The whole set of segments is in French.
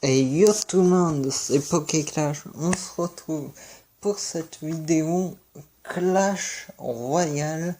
Et yo tout le monde, c'est PokéClash, on se retrouve pour cette vidéo Clash Royale.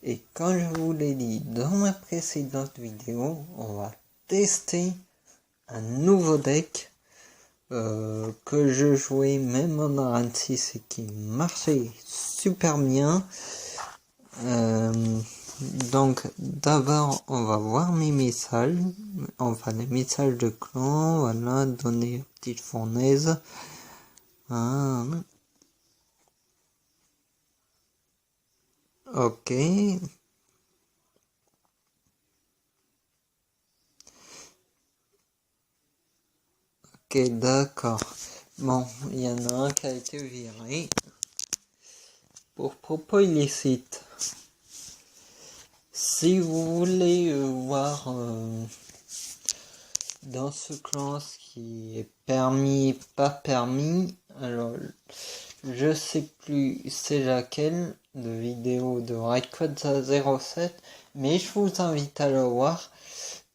Et comme je vous l'ai dit dans ma précédente vidéo, on va tester un nouveau deck que je jouais même en 46 et qui marchait super bien. Donc d'abord on va voir mes messages, enfin les messages de clan, voilà, donner petite fournaise. Ok. Ok, d'accord. Bon, il y en a un qui a été viré pour propos illicites. Si vous voulez voir dans ce clan ce qui est permis, pas permis, alors je sais plus c'est laquelle de vidéo de Rayquaza 07, mais je vous invite à le voir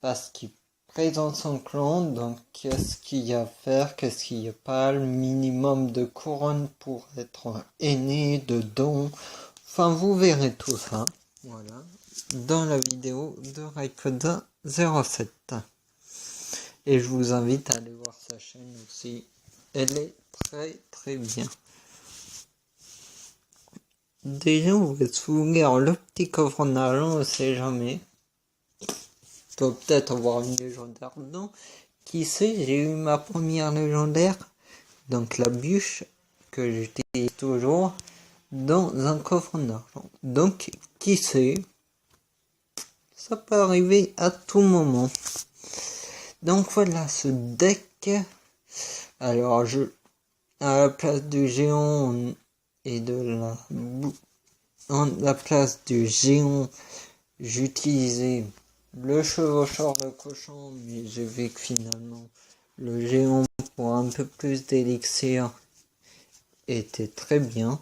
parce qu'il présente son clan, donc qu'est-ce qu'il y a à faire, qu'est-ce qu'il n'y a pas, le minimum de couronnes pour être aîné, de dons, enfin vous verrez tout ça, voilà, dans la vidéo de Rayquaza 07. Et je vous invite à aller voir sa chaîne aussi, elle est très bien. Déjà on va se ouvrir le petit coffre en argent, on ne sait jamais. Peut peut-être avoir une légendaire dedans. Qui sait, j'ai eu ma première légendaire, donc la bûche, que j'utilise toujours, dans un coffre en argent. Donc, qui sait, ça peut arriver à tout moment. Donc voilà, ce deck. Alors, à la place du géant et de la place du géant, j'utilisais le chevaucheur de cochon, mais j'ai vu que finalement le géant pour un peu plus d'élixir était très bien.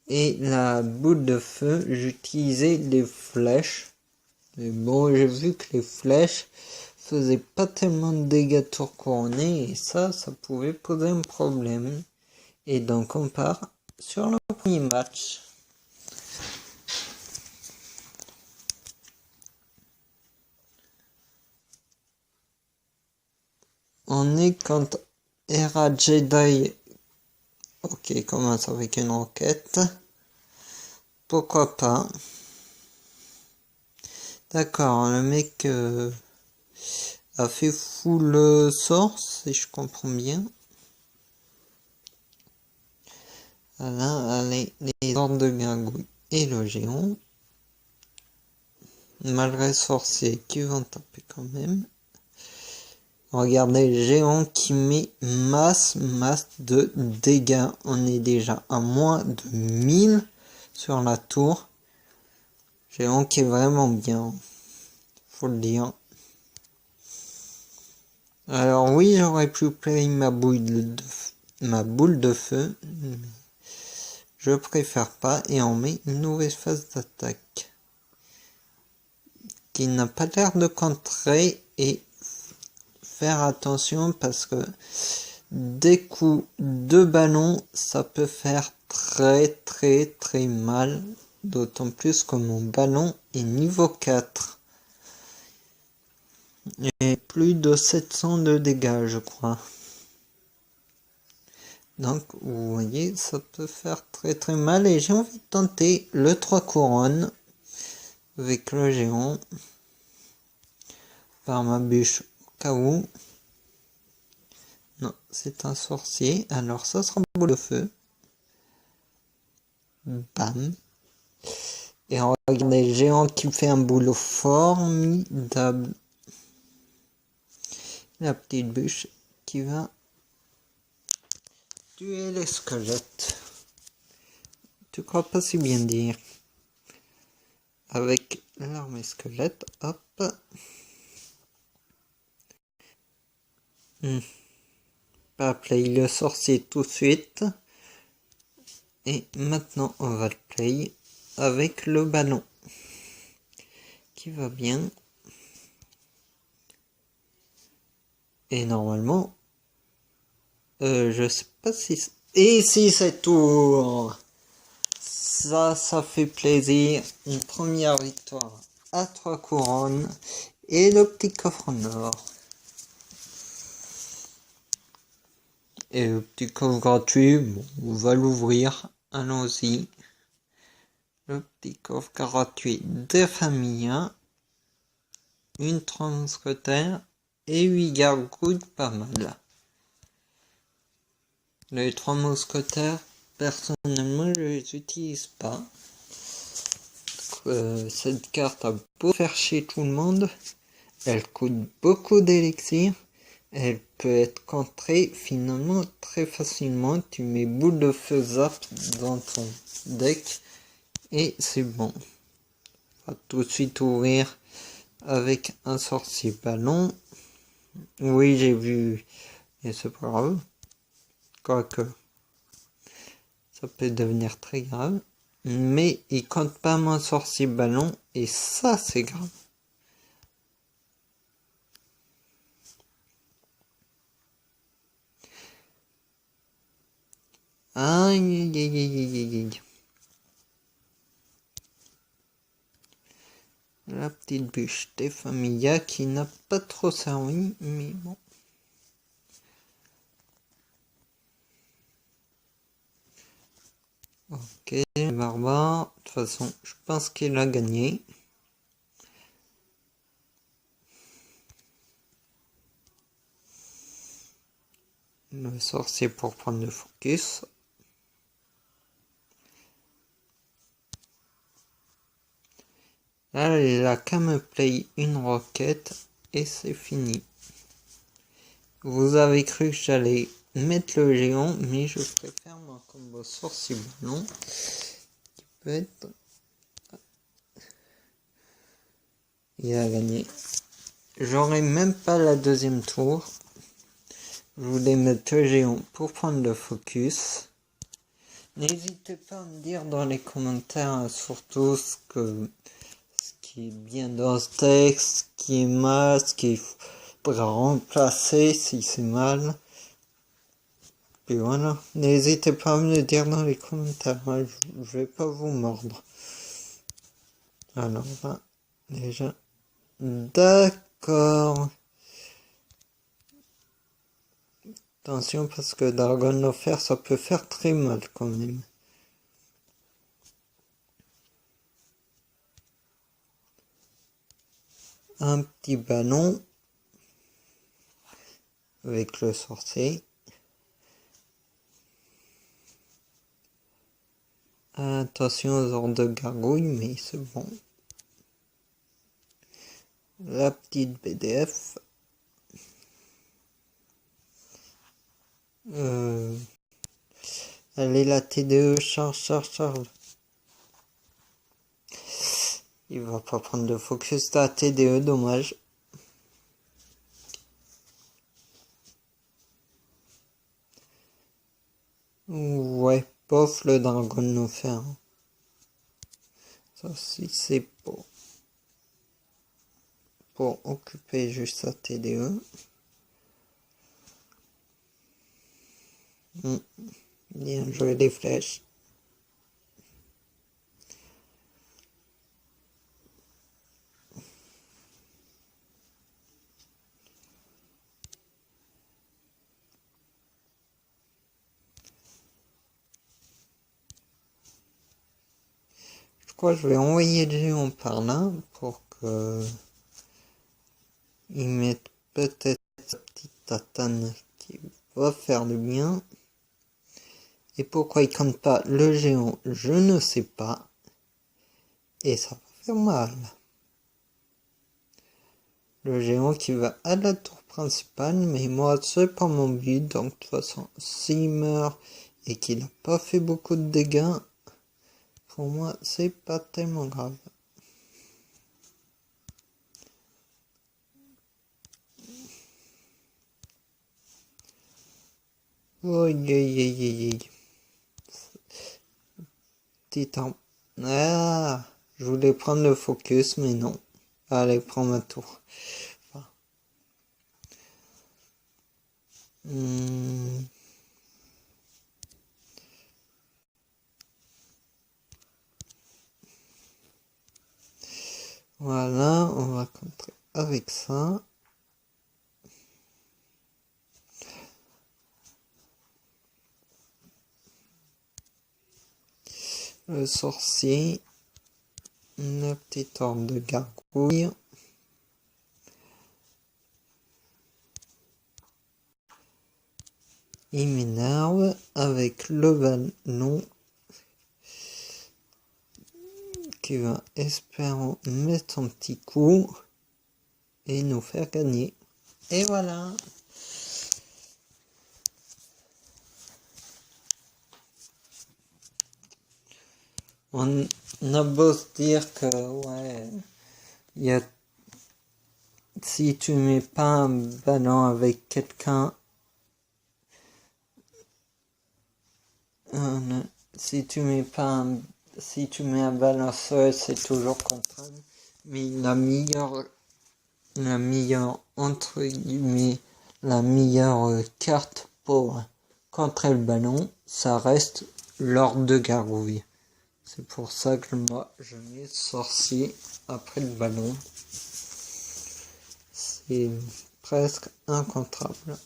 Et la boule de feu, j'utilisais les flèches. Mais bon, j'ai vu que les flèches faisaient pas tellement de dégâts tour couronné et ça pouvait poser un problème. Et donc on part sur le premier match. On est contre Era Jedi. Ok, commence avec une roquette. Pourquoi pas. D'accord, le mec a fait full sort, si je comprends bien. Voilà, allez, les ordres de gargouille et le géant. Malgré sorciers qui vont taper quand même. Regardez, géant qui met masse de dégâts. On est déjà à moins de 1000 sur la tour. Géant qui est vraiment bien, faut le dire. Alors oui, j'aurais pu play ma boule de feu, mais je préfère pas et on met une nouvelle phase d'attaque qui n'a pas l'air de contrer et faire attention parce que des coups de ballon ça peut faire très mal, d'autant plus que mon ballon est niveau 4 et plus de 700 de dégâts je crois. Donc vous voyez, ça peut faire très mal et j'ai envie de tenter le 3 couronnes avec le géant par ma bûche au cas où. Non, c'est un sorcier, alors ça sera boule de feu. Bam. Et regardez le géant qui fait un boulot formidable. La petite bûche qui va tuer les squelettes. Tu crois pas si bien dire. Avec l'armée squelette, hop. Pas play le sorcier tout de suite. Et maintenant on va le play avec le ballon. Qui va bien. Et normalement, je sais pas si... Et si c'est tout. Ça fait plaisir. Une première victoire à 3 couronnes. Et le petit coffre en or. Et le petit coffre gratuit, bon, on va l'ouvrir. Allons-y. Le petit coffre gratuit des familles. Une 3 mousquetaires. Et 8 gargouilles, pas mal. Les 3 mousquetaires, personnellement, je les utilise pas. Cette carte a beau faire chier tout le monde, elle coûte beaucoup d'élixir, elle peut être contrée finalement très facilement. Tu mets boule de feu zap dans ton deck et c'est bon. On va tout de suite ouvrir avec un sorcier ballon. Oui, j'ai vu, et c'est pas grave. Quoique, ça peut devenir très grave. Mais il compte pas mon sorcier ballon, et ça c'est grave. Aïe, aïe, aïe, aïe, aïe. La petite bûche des Familia qui n'a pas trop servi, mais bon. Ok, barbare. De toute façon, je pense qu'il a gagné. Le sorcier pour prendre le focus. Là, il a qu'à me play une roquette et c'est fini. Vous avez cru que j'allais mettre le géant, mais je préfère mon combo sorcier ballon qui peut être... Il a gagné. J'aurai même pas la deuxième tour. Je voulais mettre le géant pour prendre le focus. N'hésitez pas à me dire dans les commentaires surtout ce qui est bien dans ce texte, ce qui est mal, ce qu'il faudra remplacer si c'est mal. Et voilà, n'hésitez pas à me le dire dans les commentaires, je vais pas vous mordre. Alors là, déjà, d'accord. Attention parce que Dragon Offert ça peut faire très mal quand même. Un petit ballon avec le sorcier. Attention aux ordres de gargouille, mais c'est bon. La petite BDF. Allez, la TDE, charge. Il va pas prendre de focus à TDE, dommage. Ouais, pof le dragon offert. Ça aussi c'est pour occuper juste sa TDE. Bien joué les flèches. Je crois que je vais envoyer le géant par là pour que il mette peut-être sa petite tatane qui va faire du bien. Et pourquoi il compte pas le géant, je ne sais pas. Et ça va faire mal. Le géant qui va à la tour principale, mais moi c'est pas mon but, donc de toute façon s'il meurt et qu'il n'a pas fait beaucoup de dégâts, pour moi c'est pas tellement grave. Titan. Ah, je voulais prendre le focus, mais non. Allez, prends ma tour. Enfin, Hmm. Voilà, on va contrer avec ça. Le sorcier, une petite horde de gargouilles. Il m'énerve avec le ballon qui va espérant mettre un petit coup et nous faire gagner. Et voilà. On a beau se dire que ouais, y a, si tu mets pas un ballon avec quelqu'un, si tu mets un ballon seul, c'est toujours contre elle. Mais la meilleure entre guillemets, la meilleure carte pour contrer le ballon, ça reste l'horde de gargouilles. C'est pour ça que moi je mets sorcier après le ballon. C'est presque incontrable.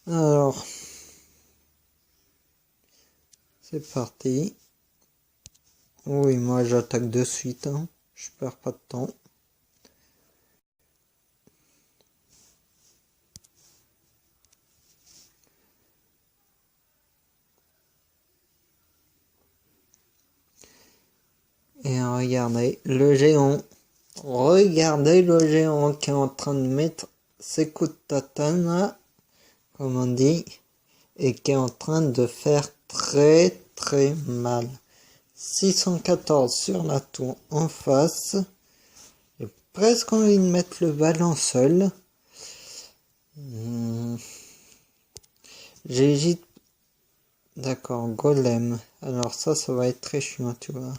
Alors, c'est parti. Oui, moi j'attaque de suite, hein. Je perds pas de temps. Et regardez le géant. Regardez le géant qui est en train de mettre ses coups de tatane, comme on dit, et qui est en train de faire très très mal. 614 sur la tour en face. J'ai presque envie de mettre le ballon seul. J'hésite. D'accord, golem. Alors ça va être très chiant, tu vois.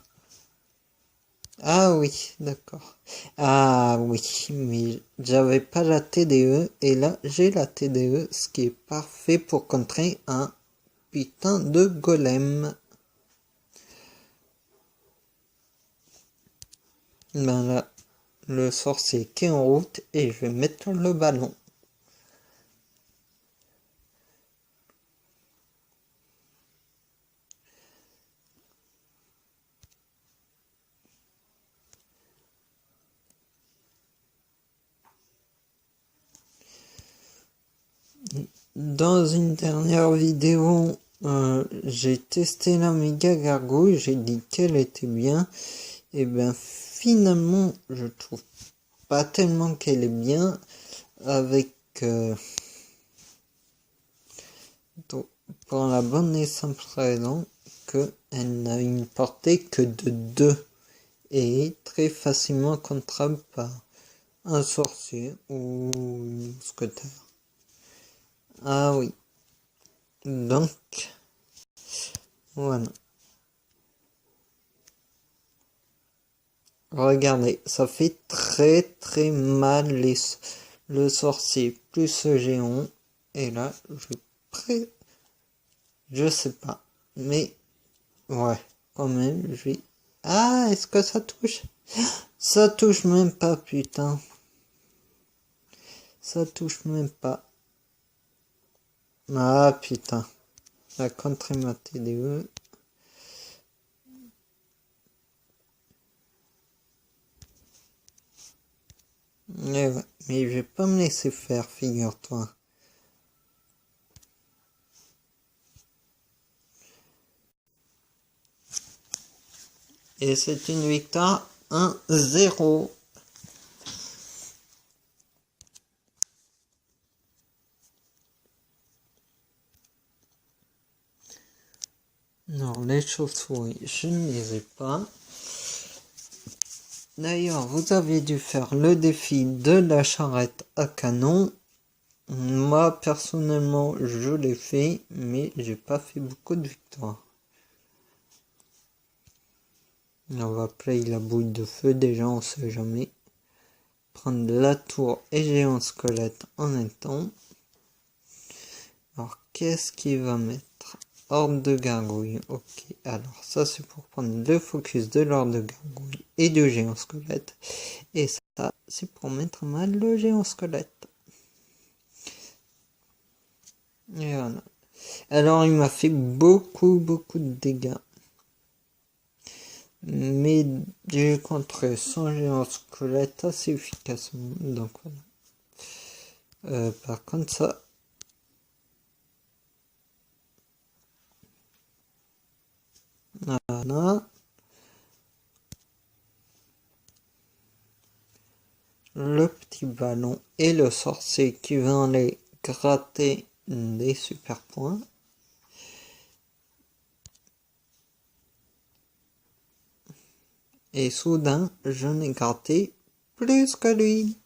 Ah oui, d'accord. Ah oui, mais j'avais pas la TDE et là j'ai la TDE, ce qui est parfait pour contrer un putain de golem. Ben là, le sorcier qui est en route et je vais mettre le ballon. Dans une dernière vidéo, j'ai testé la méga gargouille, j'ai dit qu'elle était bien. Et ben finalement, je trouve pas tellement qu'elle est bien avec pour la bonne et simple raison qu'elle n'a une portée que de 2 et est très facilement contrable par un sorcier ou un squatter. Ah oui. Donc, voilà. Regardez, ça fait très très mal le sorcier plus le géant. Et là, je sais pas. Mais, ouais, quand même, je vais... Ah, est-ce que ça touche? Ça touche même pas, putain. Ça touche même pas. Ah, putain. La contre ma TDE. Ouais, mais je vais pas me laisser faire, figure-toi. Et c'est une victoire 1-0. Non, les chauves-souris, je ne les ai pas. D'ailleurs, vous avez dû faire le défi de la charrette à canon. Moi, personnellement, je l'ai fait, mais j'ai pas fait beaucoup de victoires. On va play la boule de feu déjà, on sait jamais. prendre la tour et géant squelette en même temps. Alors, qu'est-ce qu'il va mettre? Horde de gargouilles. Ok, alors ça c'est pour prendre le focus de l'horde de gargouilles et du géant squelette. Et ça, c'est pour mettre mal le géant squelette. Et voilà. Alors, il m'a fait beaucoup de dégâts. Mais j'ai contré son géant squelette assez efficacement. Donc voilà. Par contre, ça... Voilà. Le petit ballon et le sorcier qui va aller gratter des super points. Et soudain, je n'ai gratté plus que lui.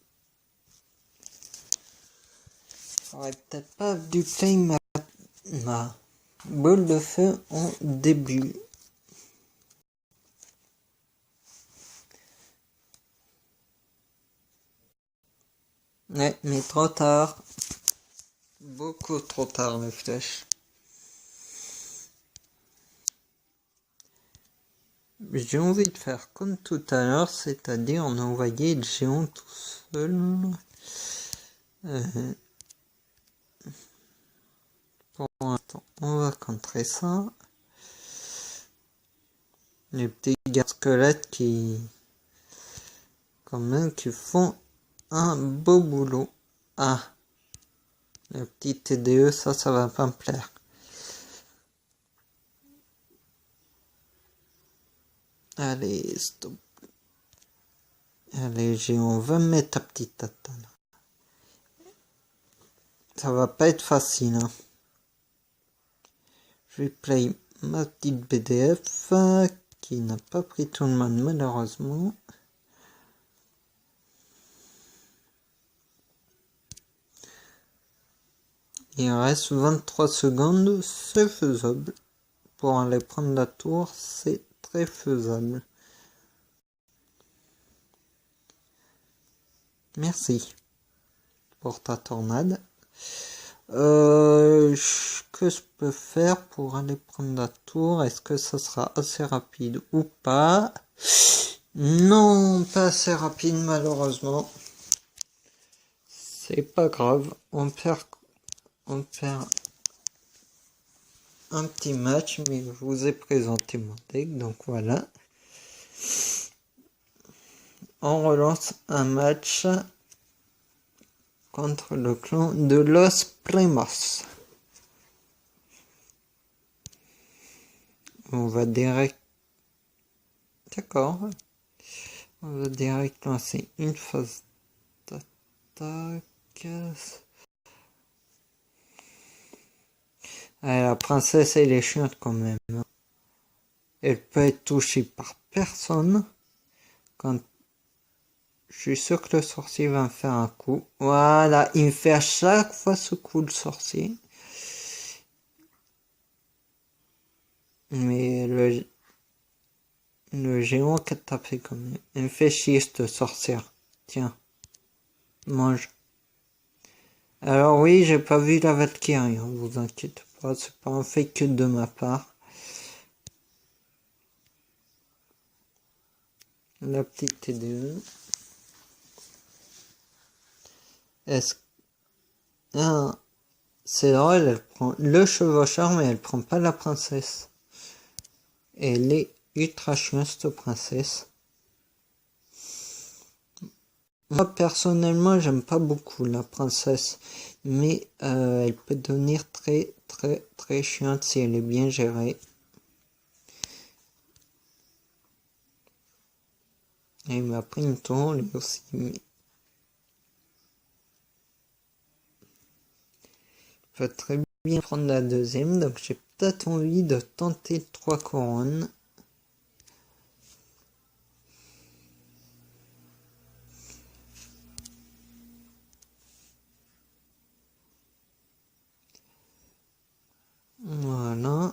J'aurais peut-être pas dû play ma boule de feu en début. Ouais, mais trop tard. Beaucoup trop tard, les flèches. J'ai envie de faire comme tout à l'heure, c'est-à-dire envoyer le géant tout seul. Pour l'instant, on va contrer ça. Les petits gars squelettes qui, quand même, qui font un beau boulot. Ah, le petit TDE, ça va pas me plaire. Allez, stop. Allez, géant, va mettre ta petite tata là. Ça va pas être facile, hein. Je vais play ma petite BDF qui n'a pas pris tout le monde malheureusement. Il reste 23 secondes, c'est faisable. Pour aller prendre la tour, c'est très faisable. Merci pour ta tornade. Que je peux faire pour aller prendre la tour? Est-ce que ça sera assez rapide ou pas? Non, pas assez rapide malheureusement. C'est pas grave, on perd un petit match, mais je vous ai présenté mon deck, donc voilà. On relance un match contre le clan de Los Primos. On va direct... D'accord. On va direct lancer une phase d'attaque. Ah, la princesse, elle est chiante quand même. Elle peut être touchée par personne. Quand je suis sûr que le sorcier va me faire un coup. Voilà, il me fait à chaque fois ce coup le sorcier. Mais le géant qui a tapé quand même. Il me fait chier cette sorcière. Tiens, mange. Alors oui, j'ai pas vu la Valkyrie, hein, vous inquiétez pas, c'est pas un fake de ma part. La petite TDE. Est-ce ah, c'est drôle, elle prend le chevaucheur, mais elle prend pas la princesse. Elle est ultra chiante, cette princesse. Moi, personnellement, j'aime pas beaucoup la princesse, mais elle peut devenir très chiante si elle est bien gérée. Et il m'a pris une tour, lui aussi. Mais... il peut très bien prendre la deuxième, donc j'ai peut-être envie de tenter 3 couronnes. Voilà.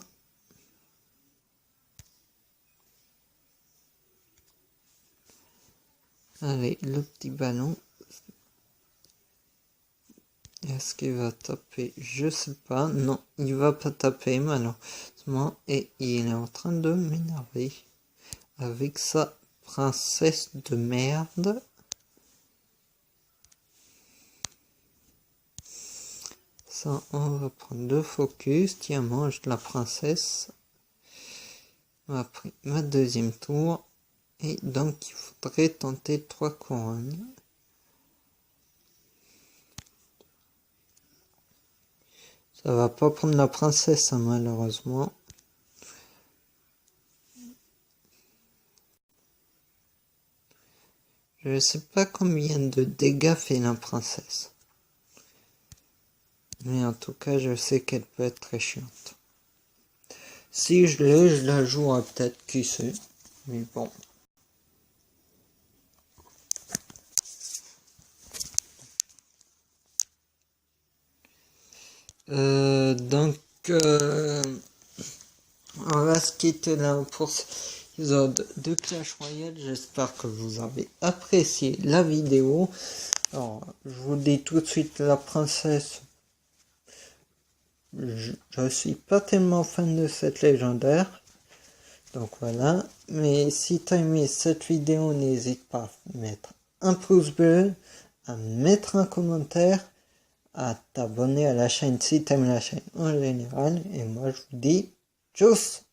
Allez, le petit ballon. Est-ce qu'il va taper? Je sais pas. Non, il va pas taper malheureusement. Et il est en train de m'énerver avec sa princesse de merde. Ça, on va prendre deux focus. Tiens, mange la princesse. On a pris ma deuxième tour. Et donc, il faudrait tenter 3 couronnes. Ça va pas prendre la princesse, hein, malheureusement. Je sais pas combien de dégâts fait la princesse. Mais en tout cas, je sais qu'elle peut être très chiante. Si je l'ai, je la jouerai peut-être, qui sait. Mais bon. Donc, on va se quitter là pour cet épisode de Clash Royale. J'espère que vous avez apprécié la vidéo. Alors, je vous dis tout de suite, la princesse, je suis pas tellement fan de cette légendaire. Donc voilà. Mais si tu as aimé cette vidéo, n'hésite pas à mettre un pouce bleu, à mettre un commentaire, à t'abonner à la chaîne si tu aimes la chaîne en général. Et moi, je vous dis tchuss!